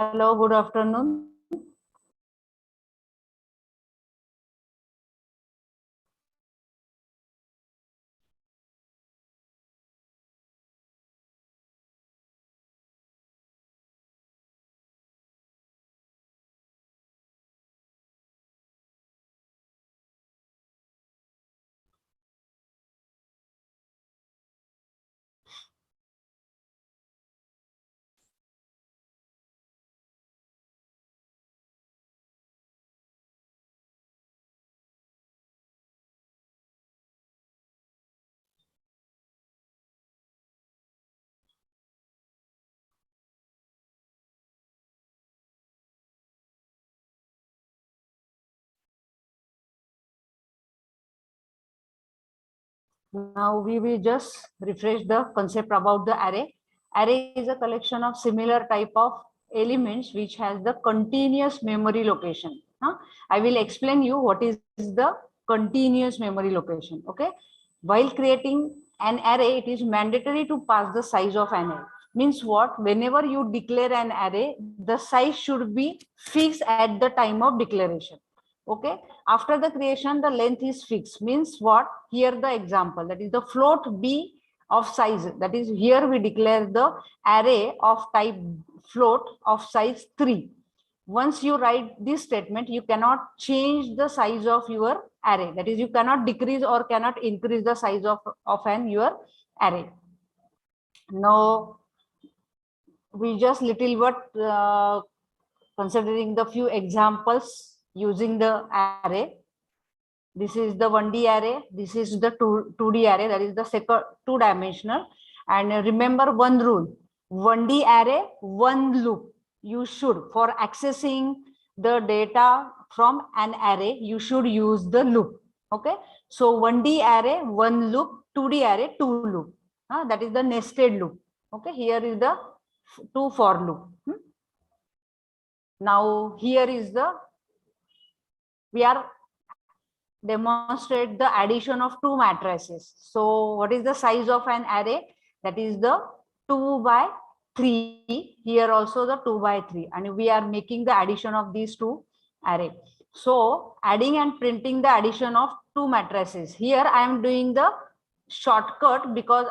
Hello, good afternoon. Now we will just refresh the concept about the array. Array is a collection of similar type of elements which has the continuous memory location. I will explain you what is the continuous memory location. Okay. While creating an array, it is mandatory to pass the size of an array. Means what? Whenever you declare an array, the size should be fixed at the time of declaration. Okay. After the creation, the length is fixed. Means what? Here the example, that is the float b of size. That is, here we declare the array of type float of size 3. Once you write this statement, you cannot change the size of your array. That is, you cannot decrease or cannot increase the size of your array. Now, we just little bit considering the few examples using the array. This is the 1D array. This is the 2D array. That is the second 2-dimensional. And remember one rule: 1D array, one loop. You should, for accessing the data from an array, you should use the loop. Okay. So 1D array, one loop. 2D array, two loop. That is the nested loop. Okay. Here is the 2 for loop. Now here is the, we are demonstrate the addition of two matrices. So what is the size of an array? That is the 2 by 3. Here also the 2 by 3, and we are making the addition of these two array. So adding and printing the addition of two matrices. Here I am doing the shortcut because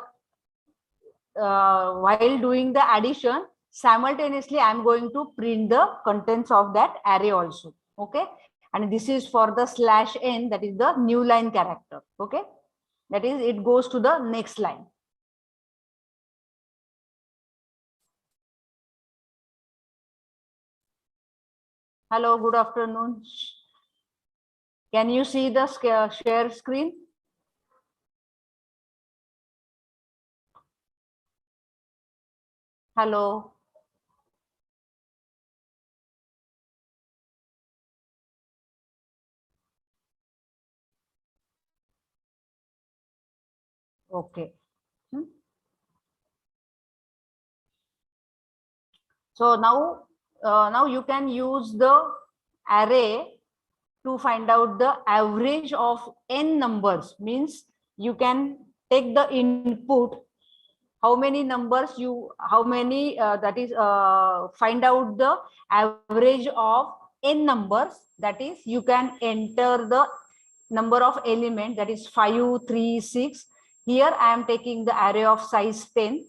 while doing the addition, simultaneously I am going to print the contents of that array also. Okay. And this is for the /n, that is the new line character. Okay. That is, it goes to the next line. Hello, good afternoon. Can you see the share screen? Hello. Okay. So now you can use the array to find out the average of n numbers. Means you can take the input, how many numbers you, how many that is find out the average of n numbers. That is, you can enter the number of element, that is 5, 3, 6. Here I am taking the array of size 10.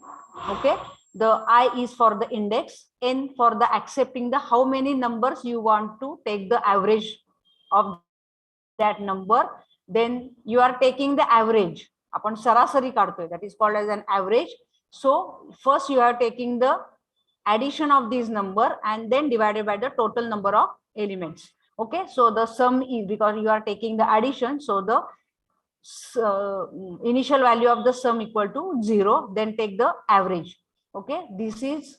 Okay. The I is for the index, n for the accepting the how many numbers you want to take the average of that number. Then you are taking the average. Upon sarasari kaadtoy, that is called as an average. So first you are taking the addition of these number and then divided by the total number of elements. Okay. So the sum is, because you are taking the addition, so the initial value of the sum equal to 0, then take the average. Okay. This is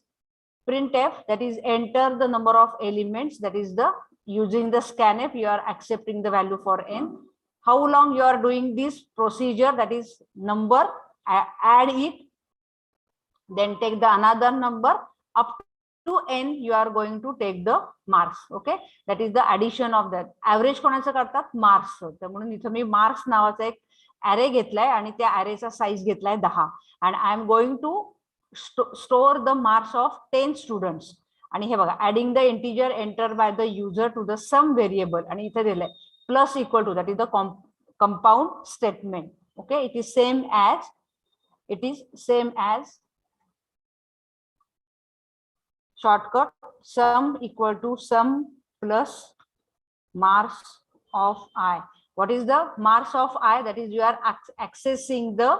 printf, that is enter the number of elements, that is the using the scanf you are accepting the value for n. How long you are doing this procedure, that is number, add it, then take the another number up to n, you are going to take the marks. Okay. That is the addition of that. Average कोणाचं करतात? Marks. म्हणून इथं मी marks नावाचा एक array घेतलाय आणि त्या arrayचा size घेतलाय 10, and I am going to store the marks of 10 students. आणि हे बघा adding the integer enter by the user to the sum variable आणि इथे दिलंय plus equal to that is the compound statement. Okay, it is same as shortcut sum equal to sum plus marks of I. What is the marks of I? That is you are accessing the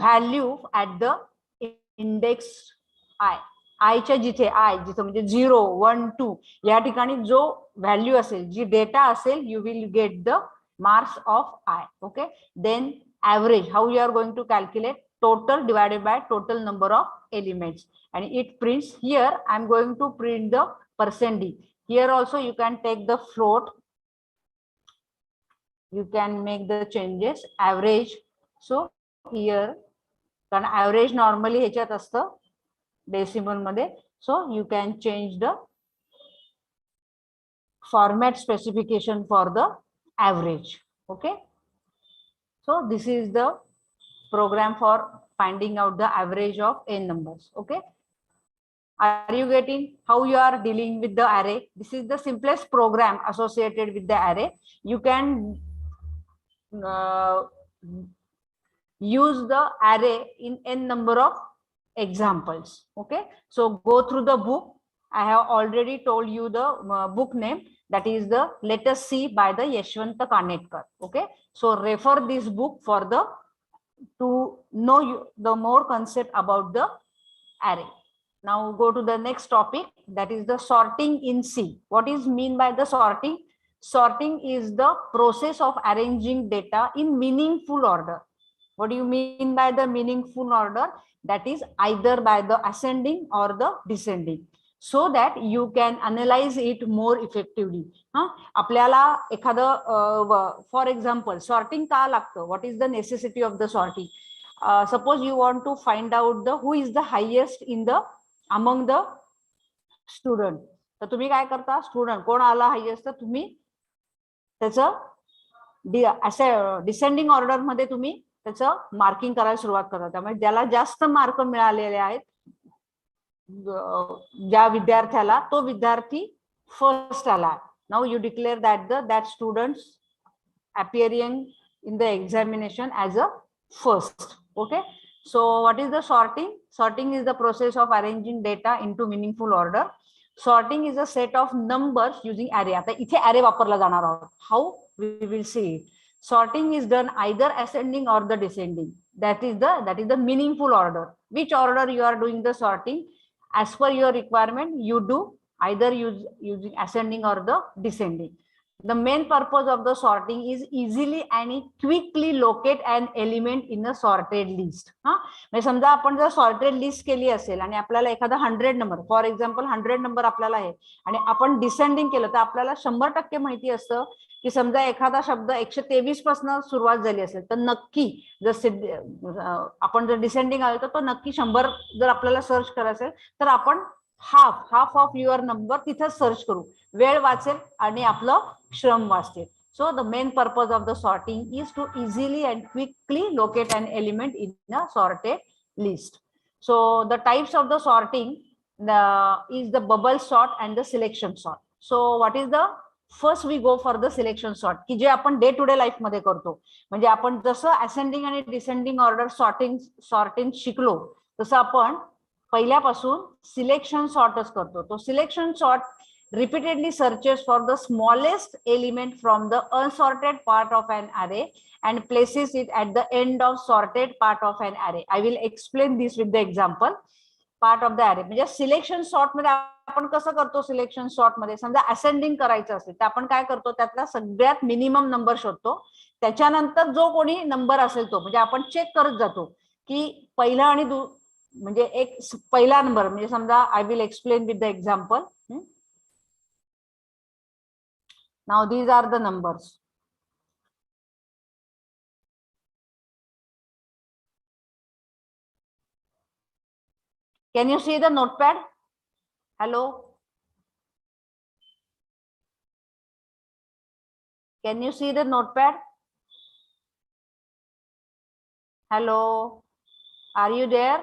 value at the index I. I च्या जिथे म्हणजे 0, 1, 2 या ठिकाणी जो value असेल, जी data असेल, you will get the marks of I. Okay, then average, how you are going to calculate? Total divided by total number of elements, and it prints here. I'm going to print the %d. Here also you can take the float, you can make the changes. Average, so here कारण average normally ह्याच्यात असतं decimal मध्ये, so you can change the format specification for the average. Okay, so this is the program for finding out the average of n numbers. Okay, are you getting how you are dealing with the array? This is the simplest program associated with the array. You can use the array in n number of examples. Okay, so go through the book. I have already told you the book name, that is the Let Us See by the Yashwant Kanetkar. Okay, so refer this book for the to know the more concept about the array. Now go to the next topic, that is the sorting in C. What is mean by the sorting? Sorting is the process of arranging data in meaningful order. What do you mean by the meaningful order? That is either by the ascending or the descending, so that you can analyze it more effectively. आपल्याला एखादं for example sorting का लागतं? What is the necessity of the sorting? Suppose you want to find out the who is the highest in the among the student. तर तुम्ही काय करता? Student कोण आला हायेस्ट, तर तुम्ही त्याचं डिसेंडिंग ऑर्डर मध्ये तुम्ही त्याचं मार्किंग करायला सुरुवात करता. त्यामुळे ज्याला जास्त मार्क मिळालेले आहेत ज्या विद्यार्थ्याला, तो विद्यार्थी फर्स्ट आला. Now you declare that students appearing in the examination as a first. Okay, so what is the sorting? Sorting is the process of arranging data into meaningful order. Sorting is a set of numbers using array. आता इथे array वापरला जाणार आहोत. How? We will see it. Sorting is done either ascending or the descending. That is the meaningful order. Which order you are doing the sorting? As per your requirement, you do either using ascending or the descending. The main purpose of the sorting is easily and quickly locate an element in a sorted list. म्हणजे समजा आपण जर sorted list केली असेल आणि आपल्याला एखादा 100 number, for example 100 number आपल्याला आहे आणि आपण डिसेंडिंग केलं, तर आपल्याला 100% माहिती असतं की समजा एखादा शब्द 123 पासून सुरुवात झाली असेल तर नक्की जर आपण जर डिसेंडिंग आलो तर तो नक्की 100 जर आपल्याला सर्च करायचं असेल तर आपण हाफ ऑफ युअर नंबर तिथं सर्च करू. वेळ वाचेल आणि आपलं श्रम वाचतील. So the main purpose of the sorting is to easily and quickly locate an element in a sorted list. So the types of the sorting is the bubble sort and the selection sort. So what is the first we go for the selection sort, की जे आपण day to day life मध्ये करतो. म्हणजे आपण जसं ascending आणि descending order sorting शिकलो तसं आपण पहिल्यापासून सिलेक्शन सॉर्टच करतो. तो selection sort repeatedly searches for the smallest element from the unsorted part of an array and places it at the end of sorted part of an array. I will explain this with the example. Part of the array म्हणजे selection sort मध्ये आपण कसं करतो? Selection sort मध्ये समजा ascending करायचं असेल तर आपण काय करतो? त्यातला सगळ्यात मिनिमम नंबर शोधतो. त्याच्यानंतर जो कोणी नंबर असेल तो म्हणजे आपण चेक करत जातो की पहिला आणि म्हणजे एक पहिला नंबर म्हणजे समजा आय will explain with the example. Now these are the numbers. Can you see the notepad? Hello? Can you see the notepad? Hello? Are you there?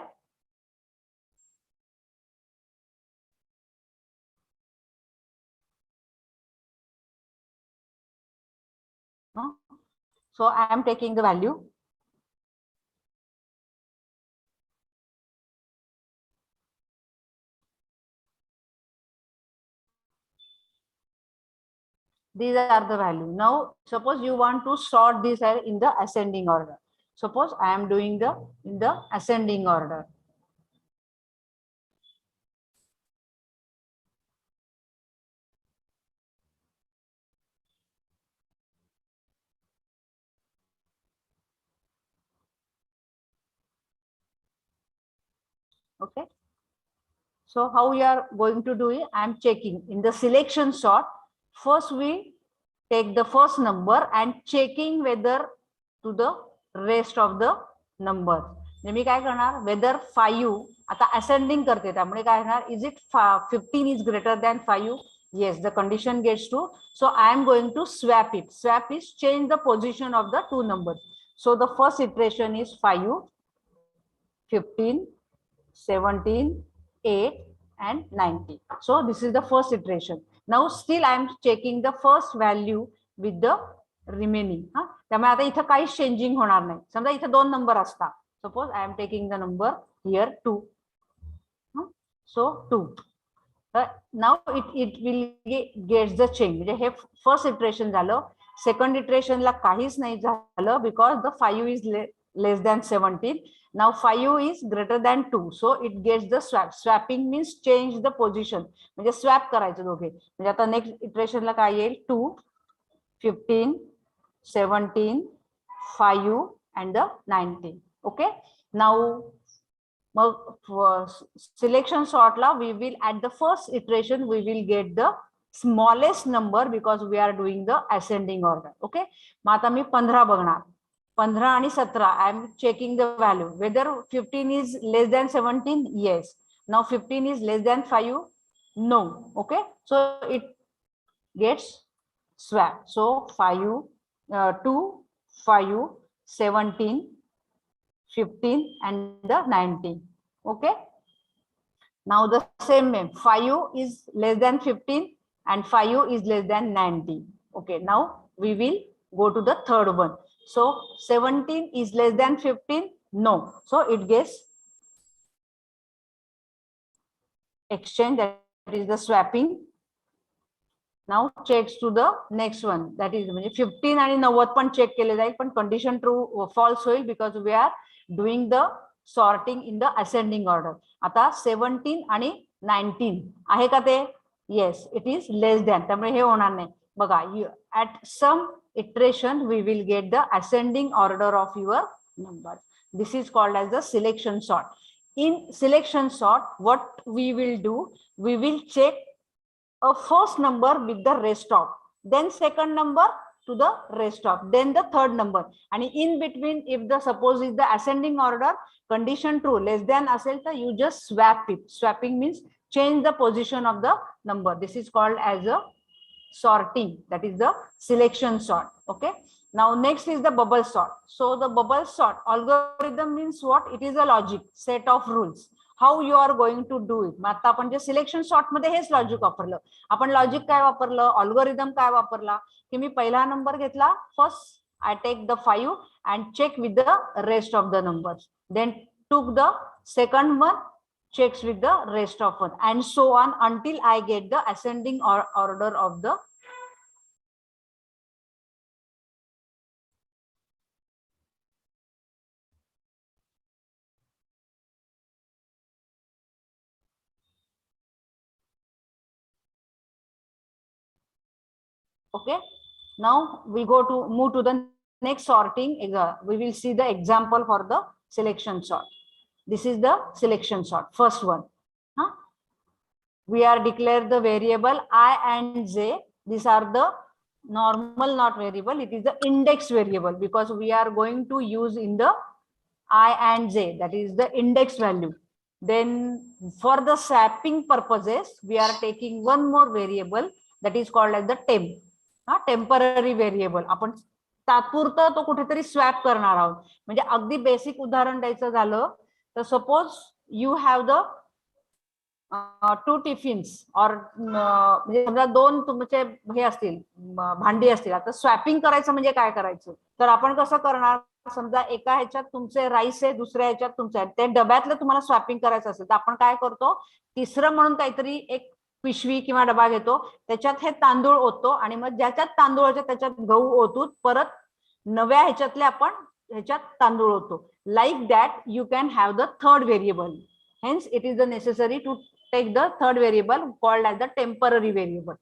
So I am taking the value. These are the value. Now suppose you want to sort this in the ascending order. Suppose I am doing in the ascending order. Okay. So how we are going to do it? I am checking in the selection sort. First we take the first number and checking whether to the rest of the number. मी काय करणार whether 5 आता ascending करते त्यामुळे काय होणार is it 15 is greater than 5? Yes, the condition gets true. So I am going to swap it. Swap is change the position of the two numbers. So the first iteration is 5, 15, 17, 8 and 90. So this is the first iteration. Now still I am checking the first value with the remaining. त्यामुळे आता इथं काहीच changing होणार नाही. समजा इथे दोन number असतात. Suppose I am taking the number here 2. So 2. Now it will get the change. म्हणजे हे फर्स्ट इटरेशन झालं. सेकंड इटरेशन ला काहीच नाही झालं because the 5 is less than 17. Now 5 is greater than 2. So it gets the swap. Swapping means change the position. म्हणजे swap करायचं दोघे. म्हणजे आता नेक्स्ट इटरेशनला काय येईल 2, 15, 17, 5 and the 90. Okay. Now selection sort la we will at the first iteration we will get the smallest number because we are doing the ascending order. Okay. मग आता मी 15 बघणार. 15 आणि 17 I am checking the value whether 15 is less than 17. Yes. Now 15 is less than 5. No. Okay. So it gets swapped. So 5, 2, 5, 17, 15 and the 19. Okay. Now the same way 5 is less than 15 and 5 is less than 90. Okay. Now we will go to the third one. So 17 is less than 15. No. So it gets exchange, that is the swapping. Now checks to the next one, that is 15 आणि 90 पण check केले जाईल पण condition true false होईल because we are doing the sorting in the ascending order. आता 17 आणि 19 आहे का ते? Yes, it is less than. त्यामुळे हे होणार नाही. बघा at some iteration we will get the ascending order of your numbers. This is called as the selection sort. In selection sort what we will do, we will check a first number with the rest of, then second number to the rest of, then the third number, and in between if the suppose is the ascending order condition true less than असेल तर you just swap it. Swapping means change the position of the number. This is called as a sorting, that is the selection sort. Okay. Now next is the bubble sort. So the bubble sort algorithm means what? It is a logic set of rules. How you are going to do it. मग आता आपण जे selection sort मध्ये हेच logic वापरलं. आपण logic काय वापरलं, algorithm काय वापरला की मी पहिला नंबर घेतला, first I take the 5 and check with the rest of the numbers, then took the second one, checks with the rest of one, and so on until I get the ascending order of the okay. Now we go to move to the next sorting. We will see the example for the selection sort. This is the selection sort, first one. We are declared the variable I and j. These are the normal not variable. It is the index variable because we are going to use in the I and j, that is the index value. Then for the swapping purposes we are taking one more variable that is called as the temp. Temporary variable आपण तात्पुरतं तो कुठेतरी swap करणार आहोत. म्हणजे अगदी basic उदाहरण द्यायचं झालं तर suppose you have the 2 tiffins और म्हणजे समजा 2 तुमचे हे असतील भांडी असतील. आता स्वॅपिंग करायचं म्हणजे काय करायचं, तर आपण कसं करणार, समजा एका ह्याच्यात तुमचे राईस आहे, दुसऱ्या ह्याच्यात तुमचं आहे, ते डब्यातलं तुम्हाला स्वॅपिंग करायचं असेल तर आपण काय करतो, तिसरं म्हणून काहीतरी एक पिशवी किंवा डबा घेतो, त्याच्यात हे तांदूळ ओततो आणि मग ज्याच्यात तांदूळाच्या त्याच्यात गहू ओतून परत नव्या ह्याच्यातले आपण ह्याच्यात तांदूळ ओततो. Like that you can have the third variable. Hence it is the necessary to take the third variable called as the temporary variable.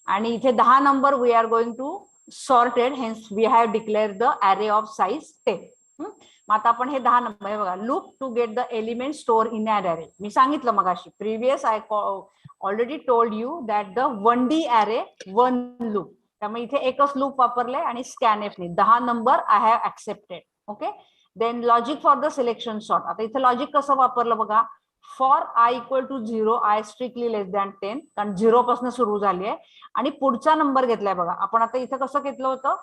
आणि इथे 10 number we are going to sorted, hence we have declare the array of size 10. मग आता आपण हे 10 number हे बघा, loop to get the element store in an array. मी सांगितलं मगाशी previous I already told you that the 1D array 1 loop. त्यामुळे इथे एकच लूप वापरले आणि स्कॅनएफ ने 10 number I have accepted. Okay, then logic for the selection sort. आता इथे लॉजिक कसं वापरलं बघा, for i equal to 0 i strictly less than 10, कारण 0 पासून सुरू झाली आहे आणि पुढचा नंबर घेतलाय बघा. आपण आता इथं कसं घेतलं होतं,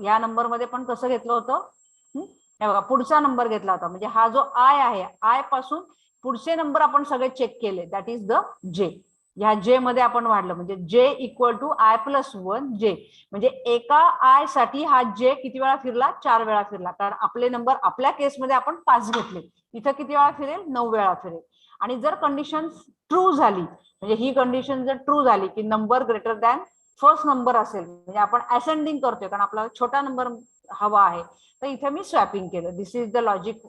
या नंबर मध्ये पण कसं घेतलं होतं, हे बघा पुढचा नंबर घेतला होता. म्हणजे हा जो आय आहे, आय पासून पुढचे नंबर आपण सगळे चेक केले, दॅट इज द जे. ह्या जे मध्ये आपण वाढलं म्हणजे J equal to I plus 1 जे. म्हणजे एका आय साठी हा जे किती वेळा फिरला, 4 वेळा फिरला. कारण आपले नंबर आपल्या केसमध्ये आपण 5 घेतले, इथं किती वेळा फिरेल, 9 वेळा फिरेल. आणि जर कंडिशन ट्रू झाली, म्हणजे ही कंडिशन जर ट्रू झाली की number greater than first number असेल, म्हणजे आपण असेंडिंग करतोय कारण आपल्याला छोटा नंबर हवा आहे, तर इथे मी स्वॅपिंग केलं. This is the logic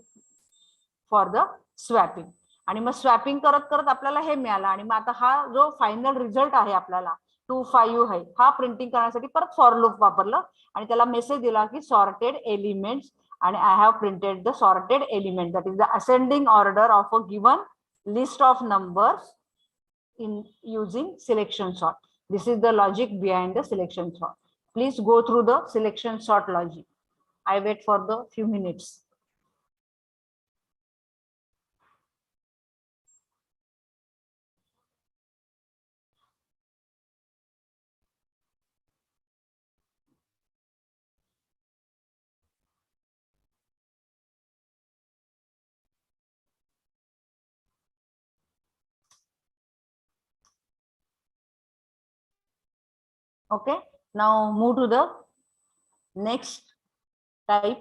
for the swapping. आणि मग स्वॅपिंग करत करत आपल्याला हे मिळालं. आणि मग आता हा जो फायनल रिझल्ट आहे आपल्याला 2, 5 आहे, हा प्रिंटिंग करण्यासाठी परत फॉर लूप वापरलं आणि त्याला मेसेज दिला की सॉर्टेड एलिमेंट्स, आणि I have printed the sorted element, that is the ascending order of a given list of numbers in using selection sort. This is the logic behind the selection sort. Please go through the selection sort logic. I wait for the few minutes. Okay, now move to the next type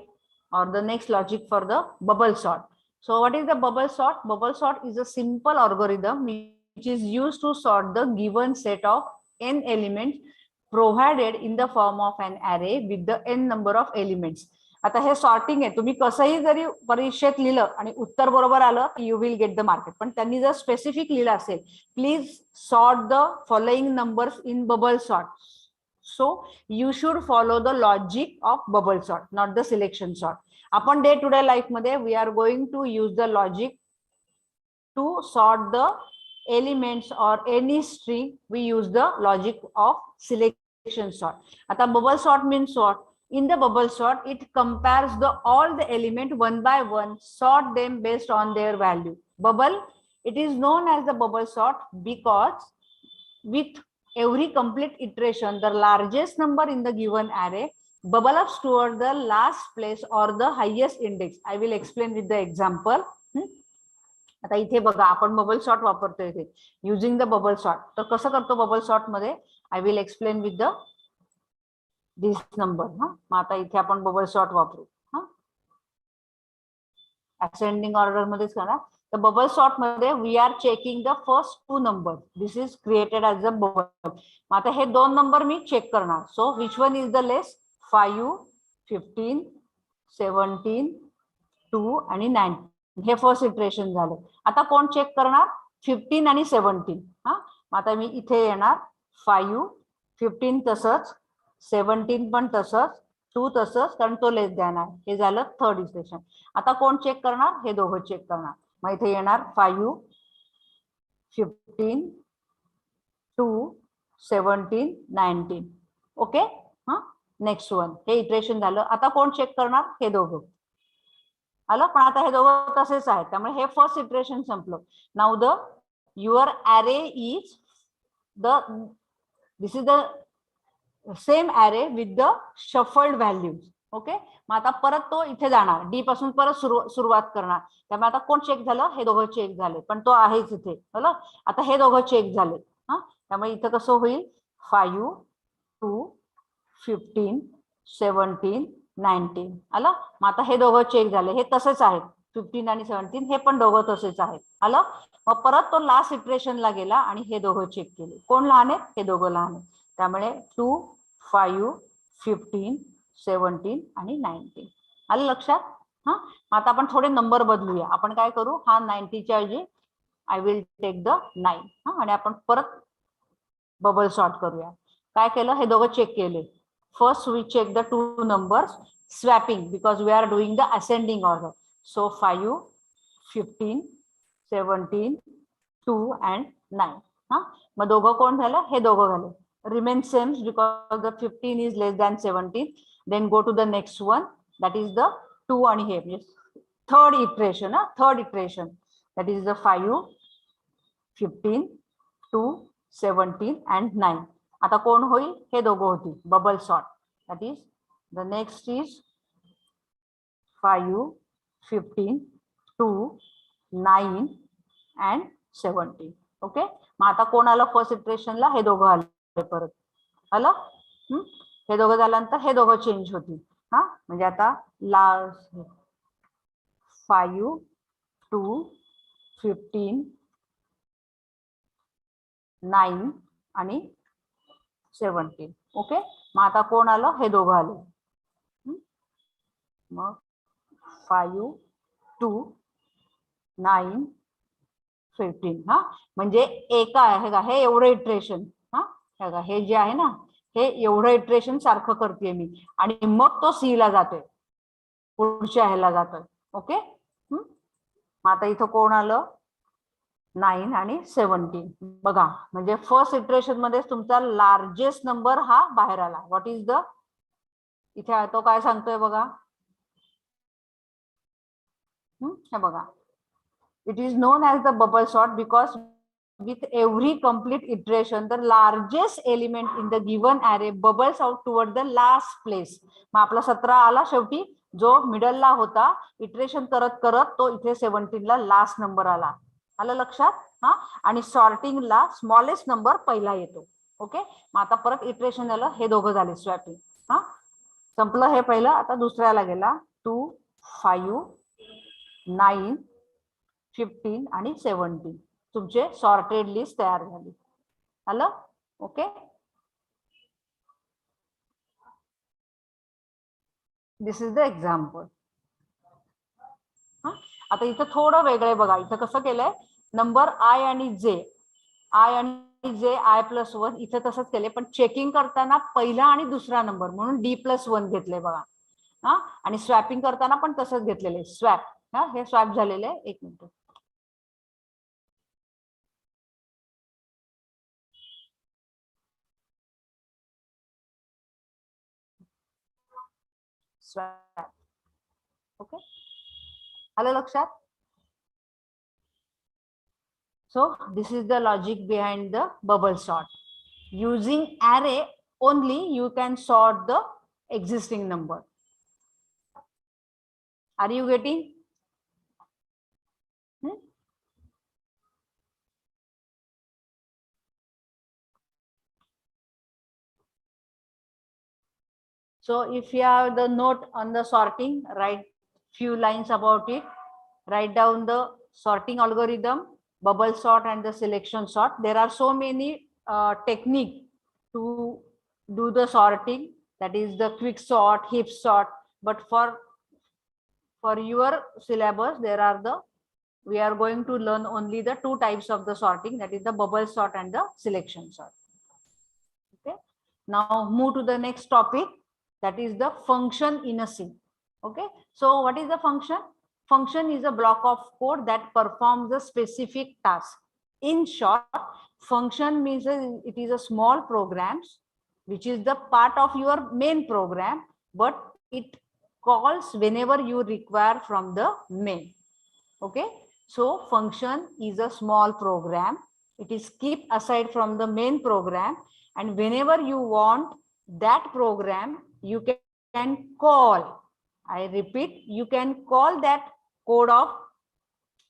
or the next logic for the bubble sort. So what is the bubble sort? Bubble sort is a simple algorithm which is used to sort the given set of n elements provided in the form of an array with the n number of elements. आता हे sorting आहे, तुम्ही कसंही जरी परीक्षेत लिहिलं आणि उत्तर बरोबर आलं you will get the market. पण त्यांनी जर स्पेसिफिक लिहिलं असेल, please sort the following numbers in bubble sort. So you should follow the logic of bubble sort, not the selection sort. Upon day to day life मध्ये we are going to use the logic to sort the elements or any string. We use the logic of selection sort. आता bubble sort means what? In the bubble sort, it compares the all the element one by one, sort them based on their value. Bubble, it is known as the bubble sort because with every complete iteration, the largest number in the given array bubble ups toward the last place or the highest index. I will explain with the example. आता इथे बघा आपण bubble sort वापरतोय इथे using the bubble sort. तर कसं करतो bubble sort मध्ये, I will explain with the this number. मग आता इथे आपण बबल सॉर्ट वापरू. असेंडिंग ऑर्डर मध्येच करणार. तर बबल सॉर्ट मध्ये we are checking the first 2 number. This is created as a bubble. मग आता हे 2 नंबर मी चेक करणार. So which one is the less, 5, 15, 17, 2 आणि 9. हे फर्स्ट इटरेशन झालं. आता कोण चेक करणार, 15 आणि 17. मग आता मी इथे येणार, 5, 15 तसंच, 17 पण तसंच, 2 तसंच, कारण तो लेस दॅन आहे. हे झालं थर्ड इटरेशन. आता कोण चेक करणार, हे दोघं चेक करणार. मग इथे येणार 5, 15, 2, 17, 19. Okay, next one. हे इटरेशन झालं. आता कोण चेक करणार, हे दोघं आलं. पण आता हे दोघं तसेच आहेत, त्यामुळे हे फर्स्ट इटरेशन संपलं. Now the your array is the, this is the same array with the shuffled values. Okay, मग आता परत तो इथे जाणार, डी पासून परत सुरुवात करणार. त्यामुळे आता कोण चेक झालं, हे दोघं चेक झाले, पण तो आहेच इथे. बरं, आता हे दोघं चेक झाले. त्यामुळे इथं कसं होईल, 5, 2, 15, 17, 19 आलं. मग आता हे दोघं चेक झाले, हे तसेच आहेत 15 आणि 17, हे पण दोघं तसेच आहेत आलं. मग परत तो लास्ट इटरेशनला गेला आणि हे दोघं चेक केले. कोण लहान आहेत? हे दोघं लहान आहेत. त्यामुळे 2, 5, 15, 17 आणि 19 आलं लक्षात. हा, आता आपण थोडे नंबर बदलूया. आपण काय करू, हा 90च्या ऐवजी आय विल टेक द 9 हा, आणि आपण परत बबल सॉर्ट करूया. काय केलं, हे दोघं चेक केले. First we check the 2 numbers swapping because we are doing the ascending order. So 5, 15, 17, 2 and 9 हा. मग दोघं कोण झालं, हे दोघं झाले. Remain same because the 15 is less than 17. Then go to the next one, that is the 2 आणि हे म्हणजे third iteration third iteration, that is the 5, 15, 2, 17 and 9. आता कोण होईल, हे दोघं होतील bubble sort. That is the next is 5, 15, 2, 9 and 17. Okay. मग आता कोण आलं फर्स्ट इटरेशनला, हे दोघं आले परत आलं. हे दोघं झाल्यानंतर हे दोघं चेंज होतील हा. म्हणजे आता लास्ट 5, 2, 15, 9 आणि 17. ओके. मग आता कोण आलं, हे दोघं आले. मग 5, 2, 9, 15 हा. म्हणजे एका आहे का, हे एवढं इटरेशन हा, हे जे आहे ना, हे एवढं इटरेशन सारखं करते मी आणि मग तो सी ला जातोय, पुढच्या ह्याला जातोय. ओके. मग आता इथं कोण आलं, 9 आणि 17. बघा, म्हणजे फर्स्ट इटरेशन मध्ये तुमचा लार्जेस्ट नंबर हा बाहेर आला. व्हॉट इज द, इथे तो काय सांगतोय बघा, हे बघा, it is known as the bubble sort because with every complete iteration the largest element in the given array bubbles out toward the last place. मग आपला 17 आला शेवटी, जो मिडल ला होता. इटरेशन करत करत तो इथे 17 ला लास्ट नंबर आला. आलं लक्षात हा. आणि सॉर्टिंगला स्मॉलेस्ट नंबर पहिला येतो. ओके. मग आता परत इटरेशन झालं, हे दोघं झाले स्वॅपिंग हा. संपलं हे पहिलं, आता दुसऱ्याला गेला. 2, 5, 9, 15 आणि 17. तुमचे सॉर्टेड लिस्ट तयार झाली. आलं. Okay. This is the example. आता इथं थोडं वेगळं बघा. इथं कसं केलंय, नंबर आय आणि जे, I+1 इथे तसंच केलंय, पण चेकिंग करताना पहिला आणि दुसरा नंबर म्हणून D+1 घेतले बघा हा. आणि स्वॅपिंग करताना पण तसंच घेतलेले, स्वॅप हा. हे स्वॅप झालेले आहे. एक मिनिट. स्वॅप. ओके. आलं लक्षात. So this is the logic behind the bubble sort. Using array only you can sort the existing number. Are you getting? So if you have the note on the sorting, write few lines about it. Write down the sorting algorithm, bubble sort and the selection sort. There are so many techniques to do the sorting, that is the quick sort, heap sort. But for your syllabus, there are we are going to learn only the 2 types of the sorting, that is the bubble sort and the selection sort. Okay. Now move to the next topic, that is the function in a C. Okay. So what is the function? Function is a block of code that performs a specific task. In short, function means it is a small programs which is the part of your main program, but it calls whenever you require from the main. Okay. So function is a small program. It is kept aside from the main program, and whenever you want that program, you can call. I repeat, you can call that code of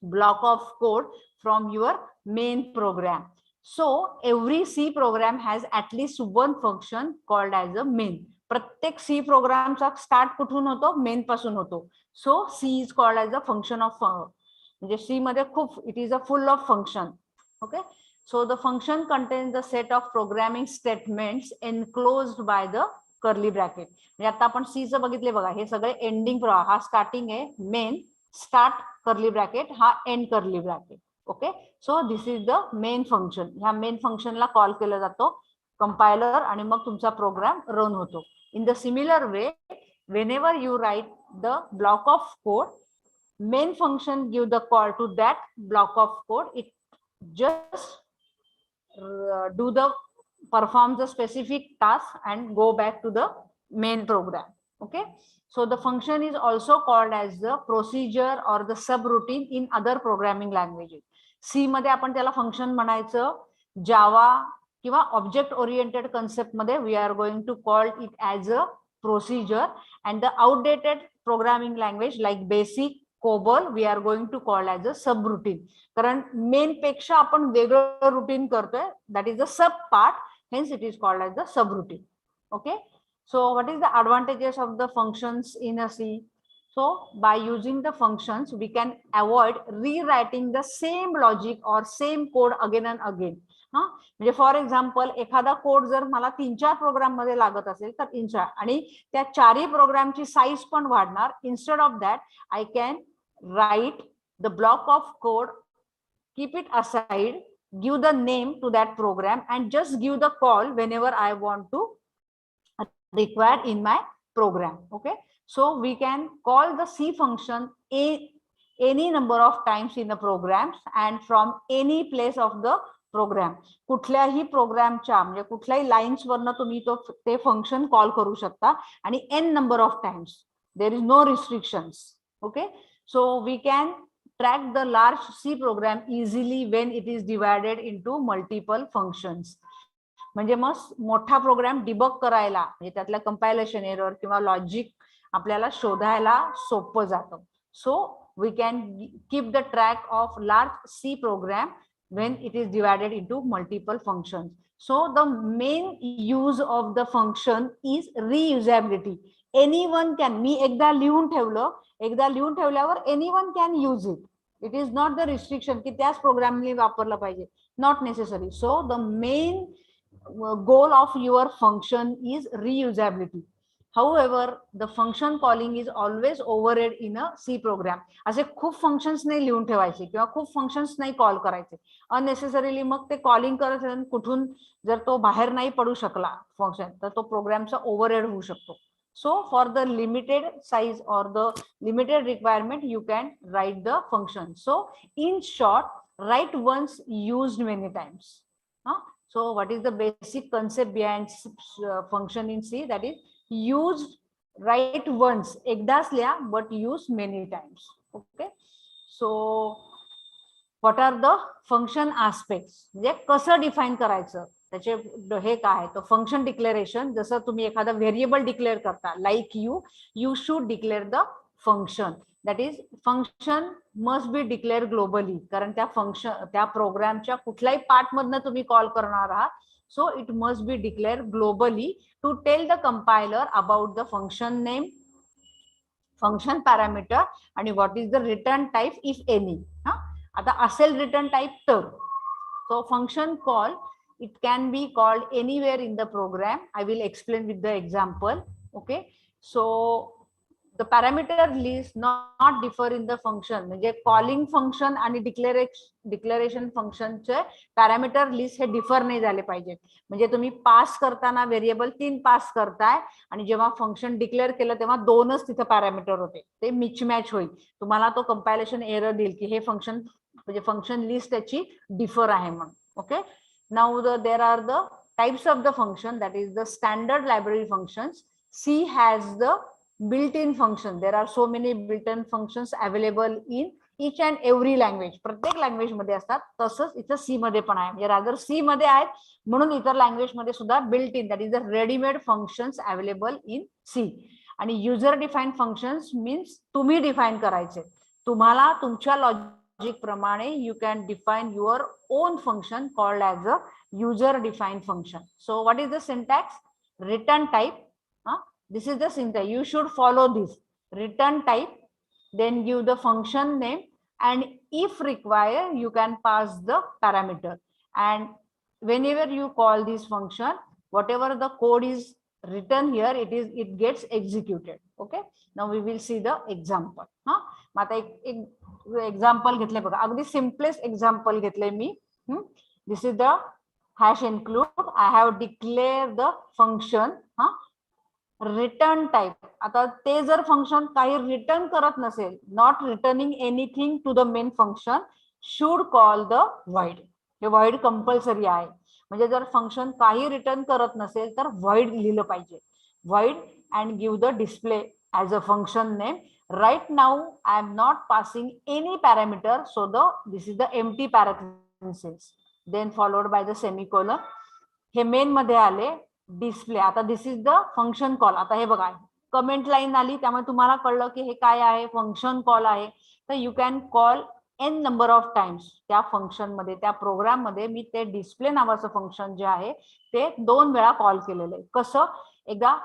block of code from your main program. So every C program has at least one function called as a main. प्रत्येक सी प्रोग्रामचा start कुठून होतो, main पासून होतो. So C is called as a function of, म्हणजे C मध्ये खूप, it is a full of function. Okay, so the function contains the set of programming statements enclosed by the curly bracket. म्हणजे आता आपण सी चं बघितले बघा, हे सगळे एंडिंग, हा स्टार्टिंग आहे मेन, स्टार्ट कर्ली ब्रॅकेट, हा and curly bracket. Okay, so this is the main function. ह्या मेन फंक्शनला कॉल केला जातो कंपायलर आणि मग तुमचा प्रोग्राम रन होतो. In the similar way, whenever you write the block of code, main function give the call to that block of code. It just performs the specific task and go back to the main program. Okay, so the function is also called as the procedure or the subroutine in other programming languages. C मध्ये आपण त्याला function म्हणायचं, Java किंवा object oriented concept मध्ये we are going to call it as a procedure, and the outdated programming language like basic, COBOL, we are going to call as a subroutine. कारण main पेक्षा आपण वेगळं routine करतोय, that is the sub part, hence it is called as the subroutine. Okay, so what is the advantages of the functions in a C? So by using the functions we can avoid rewriting the same logic or same code again and again. म्हणजे for example एखादा code जर मला 3-4 programme मध्ये लागत असेल तर Insta, आणि त्या 4ही प्रोग्रामची साईज पण वाढणार. Instead of that I can write the block of code, keep it aside, give the name to that program and just give the call whenever I want to required in my program. Okay, so we can call the C function any number of times in the programs and from any place of the program. कुठल्याही प्रोग्रामच्या म्हणजे कुठल्याही lines वरनं तुम्ही ते function call करू शकता आणि n number of times. There is no restrictions. Okay, so we can track the large C program easily when it is divided into multiple functions. म्हणजे मग मोठा प्रोग्राम डिबग करायला, म्हणजे त्यातला कंपायलेशन एरर किंवा लॉजिक आपल्याला शोधायला सोपं जातं. So we can keep the track of large C program when it is divided into multiple functions. So the main use of the function is reusability. Anyone can, मी एकदा लिहून ठेवल्यावर anyone can use it. It is not the restriction की त्याच प्रोग्रामने वापरलं पाहिजे, not necessary. So the main goal of your function is reusability. However, the function calling is always overhead in a C program. असे खूप functions नाही लिहून ठेवायचे किंवा खूप फंक्शन्स नाही कॉल करायचे अननेसेसरीली. मग ते कॉलिंग करत कुठून जर तो बाहेर नाही पडू शकला फंक्शन तर तो प्रोग्रामचा ओव्हरहेड होऊ शकतो. So for the limited size और the limited requirement you can write the function. So in short, write once, used many times. So what is the basic concept behind function in C? That is used, write once, एकदाच लिहा, but use many times. Okay, so what are the function aspects? म्हणजे कसं define करायचं त्याचे हे काय, तर function declaration. जसं तुम्ही एखादा व्हेरिएबल डिक्लेअर करता, like you should declare the function. That is function must be declare globally, कारण त्या प्रोग्रामच्या कुठल्याही पार्ट मधनं तुम्ही कॉल करणार आहात. So it must be declare globally to tell the compiler about the function name, function parameter आणि what is the return type if any. आता असेल रिटर्न टाइप तर, so function call it can be called anywhere in the program. I will explain with the example. Okay, so the parameter list not differ in the function. म्हणजे calling function आणि declaration फंक्शनचे parameter list हे differ नाही झाले पाहिजे. म्हणजे तुम्ही पास करताना variable 3 पास करताय आणि जेव्हा फंक्शन डिक्लेअर केलं तेव्हा 2च तिथे पॅरामीटर होते, ते मिसमॅच होईल. तुम्हाला तो कंपायलेशन एरर देईल की हे फंक्शन म्हणजे फंक्शन लिस्ट त्याची डिफर आहे म्हणून. Okay, now there are the types of the function, that is the standard library functions. C has the built-in function. There are so many built-in functions available in each and every language. प्रत्येक language मध्ये असतात, तसंच इथं सी मध्ये पण आहे. म्हणजे rather सी मध्ये आहेत म्हणून इतर लँग्वेज मध्ये सुद्धा built in, that is the readymade functions available in C. आणि युजर डिफाईन फंक्शन्स मीन्स तुम्ही डिफाईन करायचे, तुम्हाला तुमच्या लॉजिक प्रमाणे you can define your own function called as a user defined function. So what is the syntax? Return type, This is the syntax. You should follow this. Return type, then give the function name, and if required, you can pass the parameter. And whenever you call this function, whatever the code is written here, it gets executed. Okay. Now we will see the example. आता एक example घेतले बघा. अगदी simplest example घेतले मी. This is the hash include. I have declared the function return type. आता ते जर function काही रिटर्न करत नसेल, not returning anything to the main function, should call the void. हे void कंपल्सरी आहे. म्हणजे जर फंक्शन काही रिटर्न करत नसेल तर void लिहिलं पाहिजे. void and give the display as a function name. Right now I am not passing any parameter, so this is the empty parenthesis, then followed by the semicolon. हे main मध्ये आले. Display. आता this is the function call. आता हे बघा comment line आली, त्यामुळे तुम्हाला कळलं की हे काय आहे, फंक्शन कॉल आहे. तर you can call n number of times. त्या फंक्शन मध्ये, त्या प्रोग्राम मध्ये मी ते डिस्प्ले नावाचं फंक्शन जे आहे ते 2 वेळा कॉल केलेलं आहे. कसं, एकदा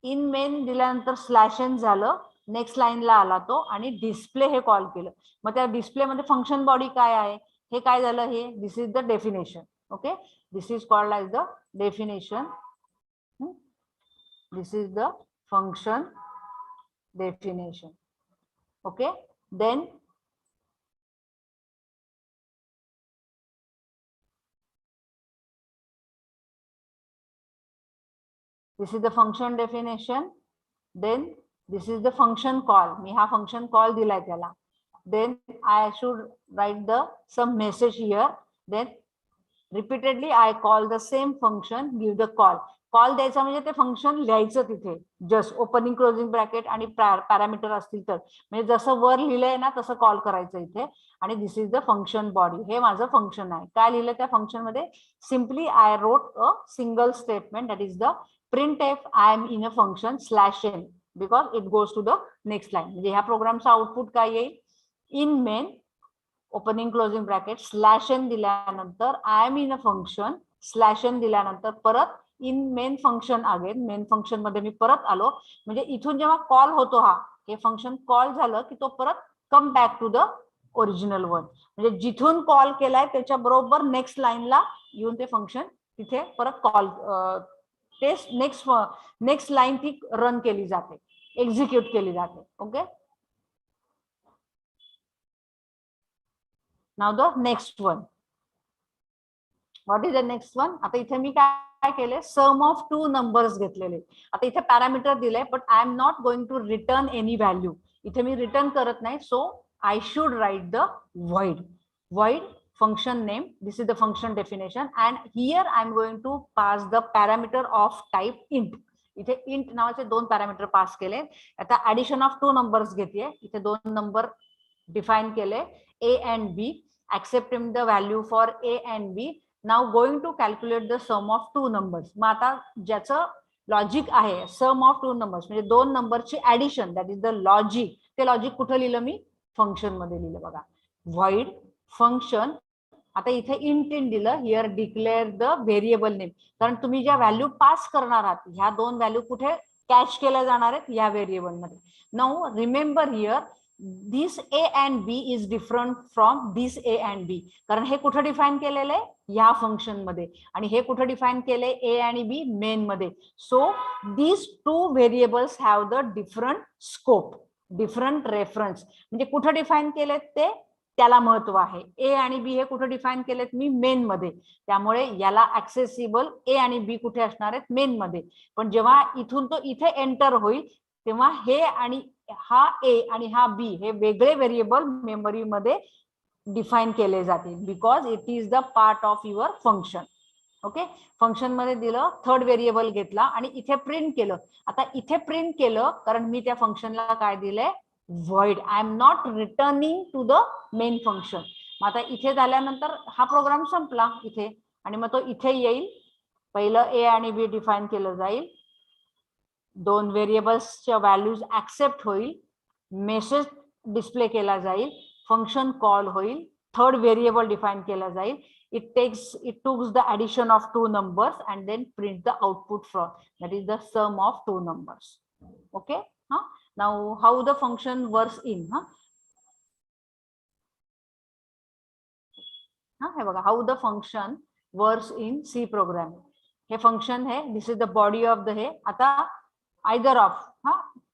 इन मेन दिल्यानंतर /n झालं, नेक्स्ट लाईनला आला तो आणि डिस्प्ले हे कॉल केलं. मग त्या डिस्प्ले मध्ये फंक्शन बॉडी काय आहे, हे काय झालं, हे this is the definition. Okay, this is called as the definition. This is the function definition. Okay, then this is the function definition. Then this is the function call. मी हा function call दिलाय त्याला. Then I should write the some message here. Then repeatedly I call the same function, give the call. Call द्यायचा म्हणजे ते function लिहायचं तिथे, just opening closing bracket आणि parameter असतील तर, म्हणजे जसं वर लिहिलंय ना तसं कॉल करायचं इथे. आणि this is the function body. हे माझं फंक्शन आहे. काय लिहिलं त्या फंक्शन मध्ये, simply I wrote a single statement, that is the printf I am in a function /n, because it goes to the next line. म्हणजे ह्या प्रोग्रामचं आउटपुट काय येईल, in main opening closing bracket /n दिल्यानंतर I am in a function /n दिल्यानंतर परत in main function again. Main function मध्ये मी परत आलो, म्हणजे इथून जेव्हा कॉल होतो हा, हे फंक्शन कॉल झालं की तो परत come back to the original one. म्हणजे जिथून कॉल केलाय त्याच्या बरोबर नेक्स्ट लाईनला येऊन ते फंक्शन तिथे परत कॉल, ते नेक्स्ट लाईन ती रन केली जाते, एक्झिक्यूट केली जाते. Okay, now the next one. What is the next one. आता इथे मी काय केले, सम ऑफ 2 नंबर्स घेतलेले. आता इथे पॅरामीटर दिले, but I am not going to return any value. इथे मी रिटर्न करत नाही, so I should write the void. void function name, this is the function definition, and here I am going to pass the parameter of type int. इथे int नावाचे 2 parameter pass केले. आता addition of 2 numbers घेते. इथे 2 number define केले, a and b, accepting the value for a and b. Now going to calculate the sum of 2 numbers. मग आता ज्याचं logic आहे सम ऑफ 2 नंबर्स म्हणजे 2 नंबरची addition, that is the logic. ते logic कुठे लिहिलं मी, फंक्शन मध्ये लिहिलं बघा. void function. आता इथे इंट दिलं, here declare the variable name. कारण तुम्ही ज्या व्हॅल्यू पास करणार आहात ह्या 2 व्हॅल्यू कुठे कॅच केल्या जाणार आहेत, या व्हेरिएबल मध्ये. Now remember here this a and b is different from this a and b. कारण हे कुठे डिफाइन केलेलं आहे, या फंक्शन मध्ये, आणि हे कुठे डिफाइन केले, a आणि b मेन मध्ये. सो these 2 variables have the different scope, different reference. म्हणजे कुठे डिफाइन केलेत ते, त्याला महत्व आहे. ए आणि बी हे कुठे डिफाइन केलेत मी, मेन मध्ये. त्यामुळे याला ऍक्सेसिबल ए आणि बी कुठे असणार आहेत, मेन मध्ये. पण जेव्हा इथून तो इथे एंटर होईल तेव्हा हे आणि हा ए आणि हा बी हे वेगळे व्हेरिएबल मेमरी मध्ये डिफाइन केले जातील, because it is the part of your function. Okay, function मध्ये दिलं, थर्ड व्हेरिएबल घेतला आणि इथे प्रिंट केलं. आता इथे प्रिंट केलं कारण मी त्या फंक्शनला काय दिलंय, void. I am not returning to the main function. मग आता इथे झाल्यानंतर हा प्रोग्राम संपला इथे, आणि मग तो इथे येईल. पहिलं ए आणि बी डिफाइन केलं जाईल, 2 व्हेरिएबल्सच्या व्हॅल्यूज ऍक्सेप्ट होईल, मेसेज डिस्प्ले केला जाईल, फंक्शन कॉल होईल, थर्ड व्हेरिएबल डिफाइन केला जाईल. It takes the addition of two numbers and then print the output from, that is the sum of two numbers. Okay. Now how the function works in how the function works in C programming. हे function है, this is the body of the हे. आता either of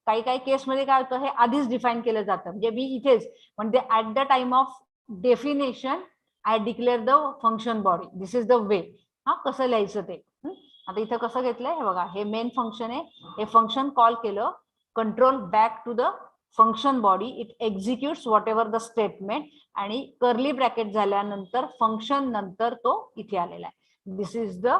काही काही case मध्ये काय होतं, हे आधीच डिफाइन केलं जातं. म्हणजे मी इथेच म्हणजे at the time of definition I declare the function body. This is the way. कसं लिहायचं ते. आता इथं कसं घेतलंय हे बघा, हे मेन फंक्शन आहे. हे फंक्शन कॉल केलं, control back to the function body, it executes whatever the statement, आणि कर्ली ब्रॅकेट झाल्यानंतर फंक्शन नंतर तो इथे आलेला आहे. This is the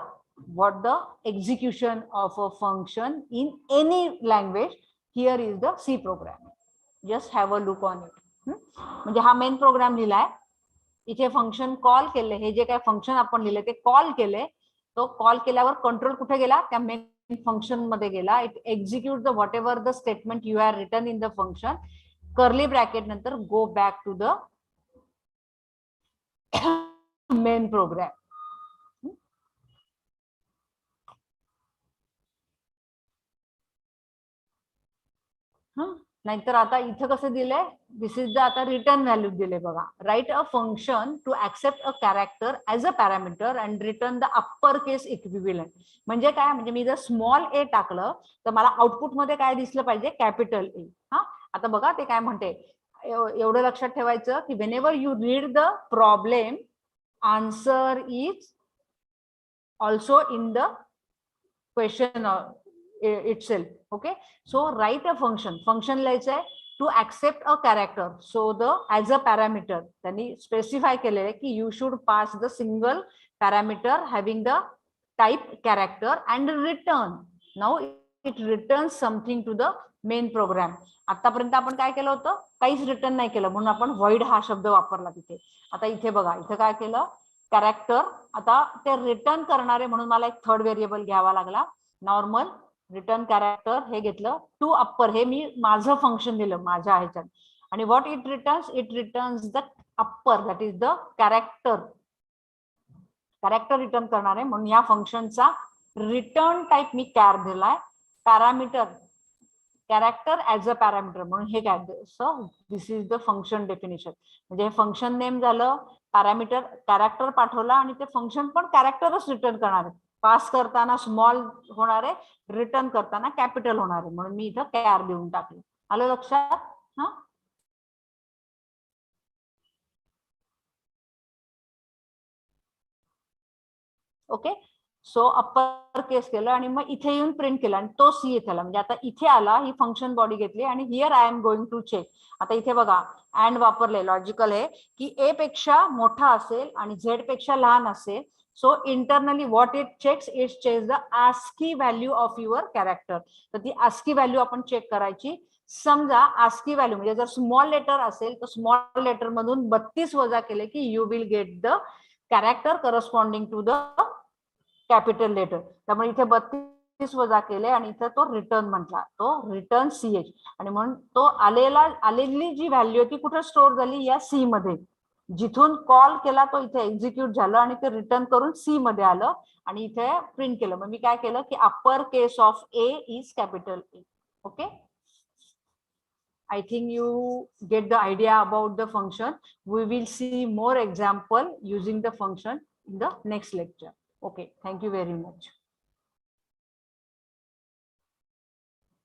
what the execution of a function in any language. Here is the C program. Just have a look on it. म्हणजे हा main program लिहिलाय. इथे फंक्शन कॉल केले, हे जे काय फंक्शन आपण लिहिले ते कॉल केले. तो कॉल केल्यावर कंट्रोल कुठे गेला, त्या मेन फंक्शन मध्ये गेला. It execute the whatever the statement you are written in the function, curly bracket नंतर go back to the main program. नाहीतर आता इथं कसं दिलंय, दिस इज द आता रिटर्न व्हॅल्यू दिले बघा. Write a function to accept a character as a parameter and return the upper case equivalent. म्हणजे काय, म्हणजे मी जर स्मॉल ए टाकलं तर मला आउटपुट मध्ये काय दिसलं पाहिजे, कॅपिटल ए. आता बघा ते काय म्हणते, एवढं लक्षात ठेवायचं की whenever you read the problem, answer is also in the question itself. Okay, so write a function लिहायचं आहे to accept a character. So the as a parameter त्यांनी स्पेसिफाय केलेलं आहे की you should pass the single parameter having the type character and return. Now it return something to the main program. आतापर्यंत आपण काय केलं होतं, काहीच रिटर्न नाही केलं, म्हणून आपण व्हॉइड हा शब्द वापरला तिथे. आता इथे बघा, इथे काय केलं, कॅरेक्टर. आता ते रिटर्न करणारे म्हणून मला एक थर्ड व्हेरिएबल घ्यावा लागला. नॉर्मल रिटर्न कॅरेक्टर हे घेतलं, टू अप्पर हे मी माझं फंक्शन दिलं माझ्या ह्याच्यात. आणि what it returns the upper, that is the character. Character return करणार आहे म्हणून या फंक्शनचा रिटर्न टाइप मी कॅर दिलाय. Parameter character as a parameter म्हणून हे काय, so this is the function definition. म्हणजे हे फंक्शन नेम झालं, पॅरामीटर कॅरेक्टर पाठवला आणि ते फंक्शन पण कॅरेक्टरच रिटर्न करणार आहे. पास करताना स्मॉल होणार आहे, रिटर्न करताना कॅपिटल होणार आहे, म्हणून मी इथं कॅर देऊन टाकले. आलं लक्षात? ओके. सो अप्पर केस केलं आणि मग इथे येऊन प्रिंट केला आणि तो सी इथे आला. म्हणजे आता इथे आला, ही फंक्शन बॉडी घेतली आणि here I am going to check. आता इथे बघा अँड वापरले, लॉजिकल आहे की ए पेक्षा मोठा असेल आणि झेड पेक्षा लहान असेल. So internally what it checks the ASCII value of your character. तर ती ASCII व्हॅल्यू आपण चेक करायची. समजा ASCII व्हॅल्यू म्हणजे जर स्मॉल लेटर असेल तर स्मॉल लेटर मधून 32 वजा केले की you will get the character corresponding to the capital letter. त्यामुळे इथे 32 वजा केले आणि इथे तो रिटर्न म्हटला, तो रिटर्न CH. आणि म्हणून तो आलेली जी व्हॅल्यू होती कुठे स्टोअर झाली, या सी मध्ये. जिथून कॉल केला तो इथे एक्झिक्यूट झालं आणि ते रिटर्न करून सी मध्ये आलं आणि इथे प्रिंट केलं. मग मी काय केलं की upper case of A is capital A. Okay, I think you get the idea about the function. We will see more example using the function in the next lecture. Okay, thank you very much.